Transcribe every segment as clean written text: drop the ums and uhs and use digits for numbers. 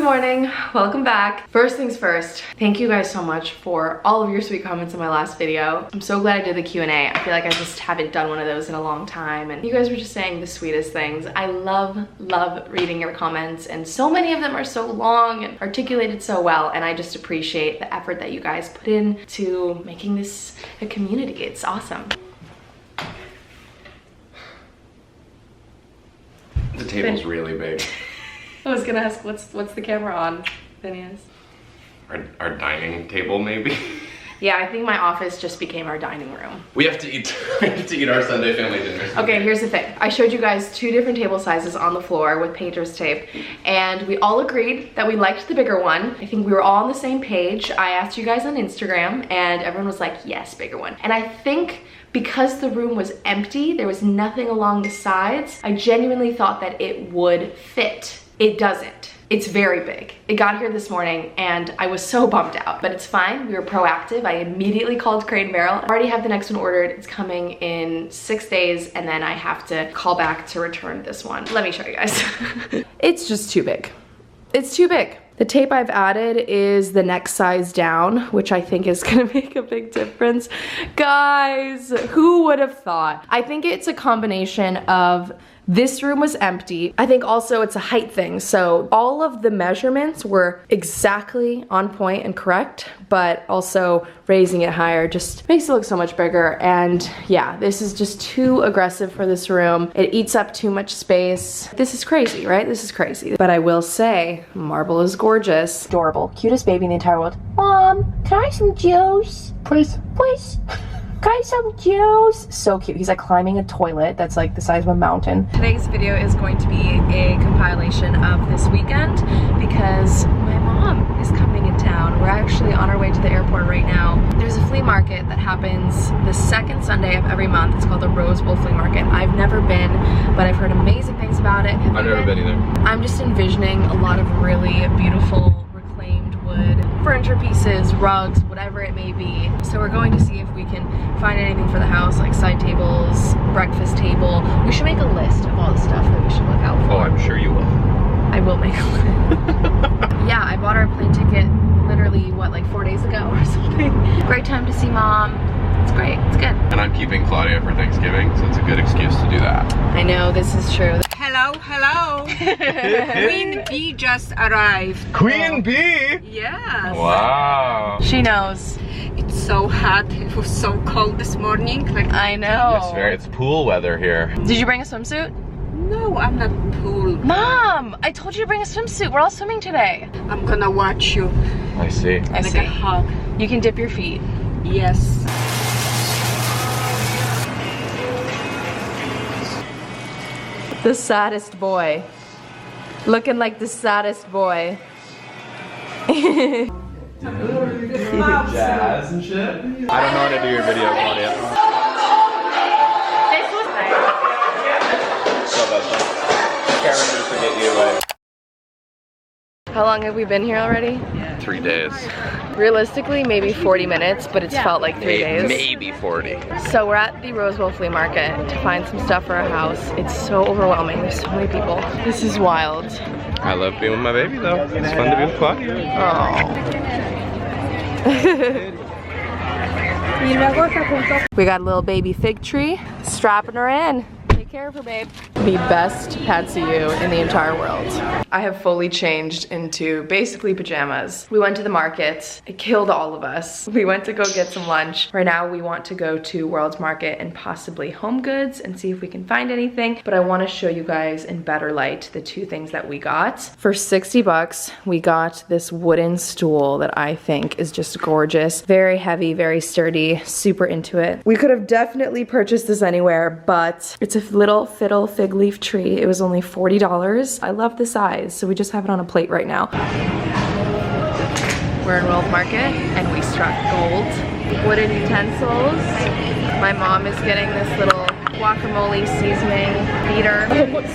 morning, welcome back. First things first, thank you guys so much for all of your sweet comments in my last video. I'm so glad I did the Q&A. I feel like I just haven't done one of those in a long time, and you guys were just saying the sweetest things. I love reading your comments, and so many of them are so long and articulated so well, and I just appreciate the effort that you guys put in to making this a community. It's awesome. The table's really big. I was gonna ask, what's the camera on, Phineas? Our dining table, maybe? Yeah, I think my office just became our dining room. We have to eat. We have to eat our Sunday family dinners. Okay, here's the thing. I showed you guys 2 different table sizes on the floor with painter's tape, and we all agreed that we liked the bigger one. I think we were all on the same page. I asked you guys on Instagram, and everyone was like, yes, bigger one. And I think because the room was empty, there was nothing along the sides, I genuinely thought that it would fit. It doesn't. It's very big. It got here this morning and I was so bummed out, but it's fine. We were proactive. I immediately called Crate & Barrel. I already have the next one ordered. It's coming in 6 days, and then I have to call back to return this one. Let me show you guys. It's just too big. It's too big. The tape I've added is the next size down, which I think is gonna make a big difference. Guys, who would have thought? I think it's a combination of this room was empty. I think also it's a height thing. So all of the measurements were exactly on point and correct, but also raising it higher just makes it look so much bigger. And yeah, this is just too aggressive for this room. It eats up too much space. This is crazy, right? This is crazy. But I will say, marble is gorgeous. Adorable, cutest baby in the entire world. Mom, can I have some juice? Please. Please. Can I have some juice? So cute. He's like climbing a toilet that's like the size of a mountain. Today's video is going to be a compilation of this weekend because my mom is coming in town. We're actually on our way to the airport right now. There's a flea market that happens the second Sunday of every month. It's called the Rose Bowl Flea Market. I've never been, but I've heard amazing things about it. I've never been either. I'm just envisioning a lot of really beautiful reclaimed wood furniture pieces, rugs, whatever it may be. So we're going to see if we can find anything for the house, like side tables, breakfast table. We should make a list of all the stuff that we should look out for. Oh, I'm sure you will. I will make a list. Yeah, I bought our plane ticket literally, what, like 4 days ago or something. Great time to see Mom. It's great, it's good. And I'm keeping Claudia for Thanksgiving, so it's a good excuse to do that. I know, this is true. Hello, hello. Queen Bee just arrived. Queen Bee? Yes. Wow. She knows. It's so hot. It was so cold this morning. Like, I know. It's pool weather here. Did you bring a swimsuit? no, I'm not pool. Mom, I told you to bring a swimsuit. We're all swimming today. I'm gonna watch you. I see. I like see. a hug. You can dip your feet. Yes. The saddest boy. Looking like the saddest boy. Jazz and shit? I don't know how to do your video, Claudia. This was nice. So that's Karen to forget you, like. How long have we been here already? 3 days. Realistically, maybe 40 minutes, but it's felt like 3 days. Maybe 40. So we're at the Rose Bowl Flea Market to find some stuff for our house. It's so overwhelming. There's so many people. This is wild. I love being with my baby though. It's fun to be with Claudia. Oh. We got a little baby fig tree, strapping her in. Take care of her, babe. The best Patsu in the entire world. I have fully changed into basically pajamas. We went to the market. It killed all of us. We went to go get some lunch. Right now we want to go to World's Market and possibly Home Goods and see if we can find anything. But I want to show you guys in better light the two things that we got. For 60 bucks, we got this wooden stool that I think is just gorgeous. Very heavy, very sturdy, super into it. We could have definitely purchased this anywhere, but it's a little fiddle fig leaf tree. It was only $40. I love the size, so we just have it on a plate right now. We're in World Market and we struck gold. Wooden utensils. My mom is getting this little guacamole seasoning beater.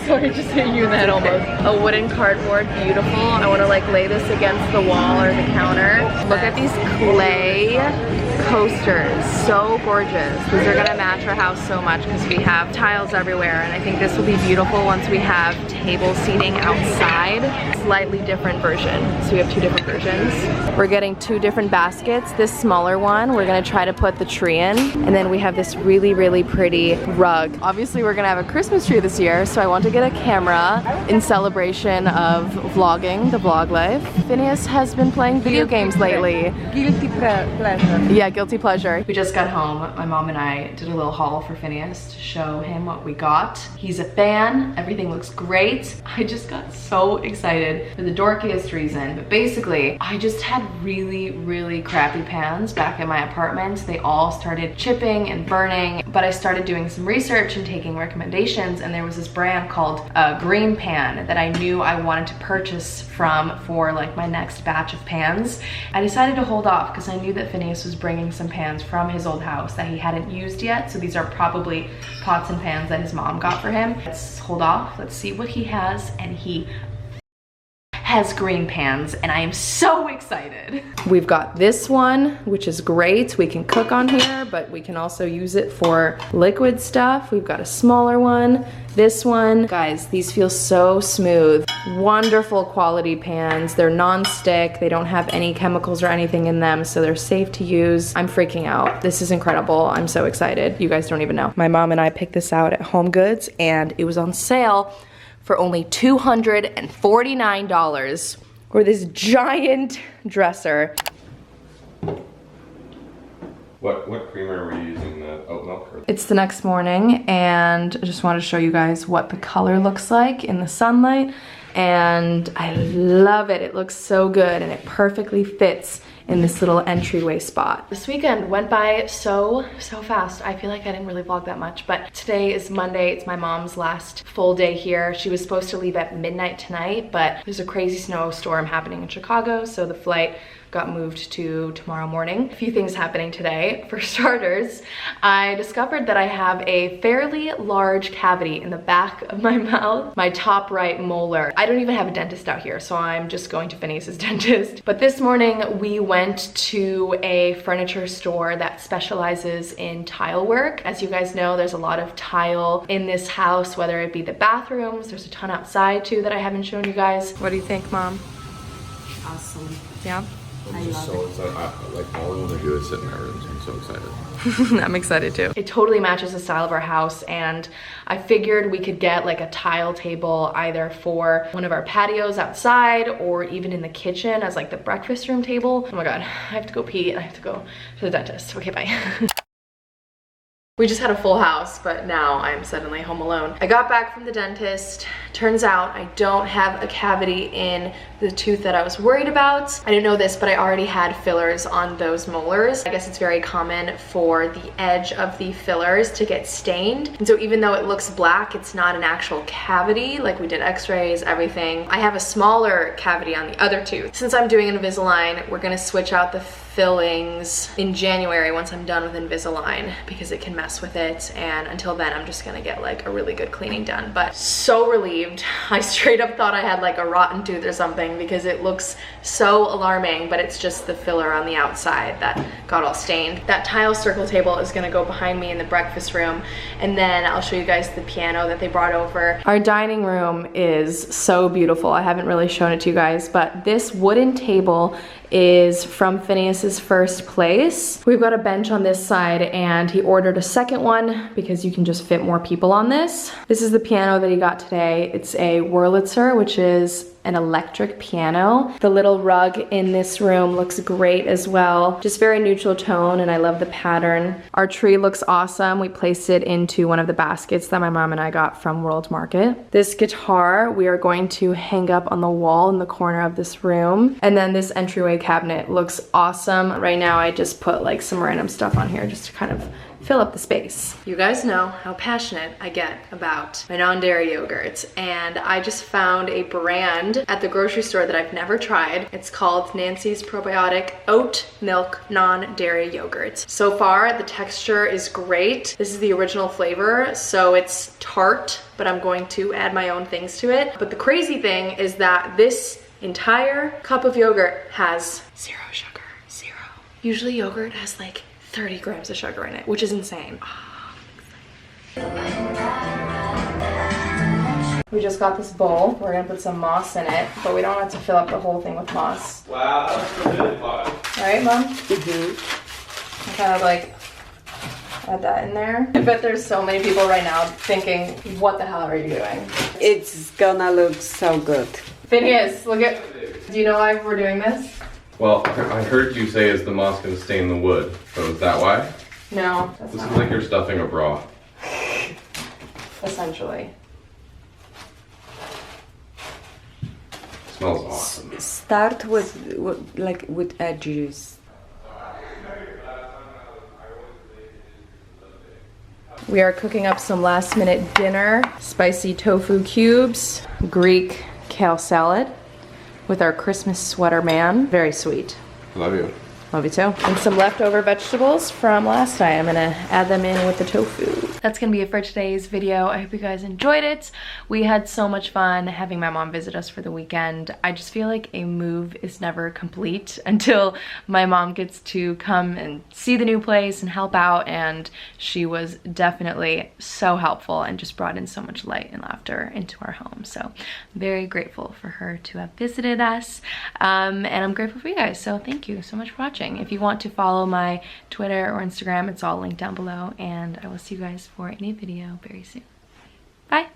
Sorry, just hit you in the head almost. A wooden cardboard, beautiful. I want to like lay this against the wall or the counter. Look at these clay coasters, so gorgeous. These are gonna match our house so much because we have tiles everywhere, and I think this will be beautiful once we have table seating outside. Slightly different version. So we have two different versions. We're getting two different baskets. This smaller one, we're gonna try to put the tree in. And then we have this really, really pretty rug. Obviously we're gonna have a Christmas tree this year, so I want to get a camera in celebration of vlogging, the vlog life. Phineas has been playing video games lately. Guilty pleasure. Yeah, guilty pleasure. We just got home. My mom and I did a little haul for Phineas to show him what we got. He's a fan. Everything looks great. I just got so excited for the dorkiest reason. But basically, I just had really, really crappy pans back in my apartment. They all started chipping and burning, but I started doing some research and taking recommendations, and there was this brand called Green Pan that I knew I wanted to purchase from for like my next batch of pans. I decided to hold off because I knew that Phineas was bringing some pans from his old house that he hadn't used yet, so these are probably pots and pans that his mom got for him. Let's hold off, let's see what he has, and he has green pans, and I am so excited. We've got this one, which is great. We can cook on here, but we can also use it for liquid stuff. We've got a smaller one, this one. Guys, these feel so smooth. Wonderful quality pans. They're non-stick. They don't have any chemicals or anything in them, so they're safe to use. I'm freaking out. This is incredible. I'm so excited. You guys don't even know. My mom and I picked this out at Home Goods, and it was on sale for only $249 for this giant dresser. What creamer were you using, the oat milk? Or? It's the next morning, and I just wanted to show you guys what the color looks like in the sunlight, and I love it. It looks so good, and it perfectly fits in this little entryway spot. This weekend went by so fast. I feel like I didn't really vlog that much, but today is Monday. It's my mom's last full day here. She was supposed to leave at midnight tonight, but there's a crazy snowstorm happening in Chicago, so the flight got moved to tomorrow morning. A few things happening today. For starters, I discovered that I have a fairly large cavity in the back of my mouth, my top right molar. I don't even have a dentist out here, so I'm just going to Phineas's dentist. But this morning we went to a furniture store that specializes in tile work. As you guys know, there's a lot of tile in this house, whether it be the bathrooms, there's a ton outside too that I haven't shown you guys. What do you think, Mom? Awesome. Yeah? I'm just so excited. Like all I want to do is sit in my room, so I'm so excited. I'm excited too. It totally matches the style of our house, and I figured we could get like a tile table either for one of our patios outside or even in the kitchen as like the breakfast room table. Oh my god, I have to go pee and I have to go to the dentist. Okay, bye. We just had a full house, but now I'm suddenly home alone. I got back from the dentist. Turns out I don't have a cavity in the tooth that I was worried about. I didn't know this, but I already had fillers on those molars. I guess it's very common for the edge of the fillers to get stained. And so even though it looks black, it's not an actual cavity. Like, we did x-rays, everything. I have a smaller cavity on the other tooth. Since I'm doing Invisalign, we're gonna switch out the fillings in January once I'm done with Invisalign, because it can mess with it, and until then I'm just gonna get like a really good cleaning done. But so relieved. I straight up thought I had like a rotten tooth or something because it looks so alarming, but it's just the filler on the outside that got all stained. That tile circle table is gonna go behind me in the breakfast room, and then I'll show you guys the piano that they brought over. Our dining room is so beautiful. I haven't really shown it to you guys, but this wooden table is from Phineas's first place. We've got a bench on this side, and he ordered a second one because you can just fit more people on this. This is the piano that he got today. It's a Wurlitzer, which is an electric piano. The little rug in this room looks great as well. Just very neutral tone, and I love the pattern. Our tree looks awesome. We placed it into one of the baskets that my mom and I got from World Market. This guitar we are going to hang up on the wall in the corner of this room. And then this entryway cabinet looks awesome. Right now I just put like some random stuff on here just to kind of fill up the space. You guys know how passionate I get about my non-dairy yogurts, and I just found a brand at the grocery store that I've never tried. It's called Nancy's Probiotic Oat Milk Non-Dairy Yogurts. So far, the texture is great. This is the original flavor, so it's tart, but I'm going to add my own things to it. But the crazy thing is that this entire cup of yogurt has 0 sugar, 0. Usually yogurt has like 30 grams of sugar in it, which is insane. We just got this bowl. We're gonna put some moss in it, but we don't have to fill up the whole thing with moss. Wow, that's really fun. Right, Mom? I kind of like add that in there. I bet there's so many people right now thinking, what the hell are you doing? It's gonna look so good. Phineas, look at, do you know why we're doing this? Well, I heard you say is the moss going to stain the wood. So is that why? No, that's This not is like you're stuffing a bra. essentially. Smells awesome. Start with edges. We are cooking up some last minute dinner. Spicy tofu cubes, Greek kale salad with our Christmas sweater man. Very sweet. Love you. Love you too. And some leftover vegetables from last night. I'm gonna add them in with the tofu. That's gonna be it for today's video. I hope you guys enjoyed it. We had so much fun having my mom visit us for the weekend. I just feel like a move is never complete until my mom gets to come and see the new place and help out, and she was definitely so helpful and just brought in so much light and laughter into our home. So very grateful for her to have visited us, and I'm grateful for you guys. So thank you so much for watching. If you want to follow my Twitter or Instagram, it's all linked down below, and I will see you guys for a new video very soon. Bye!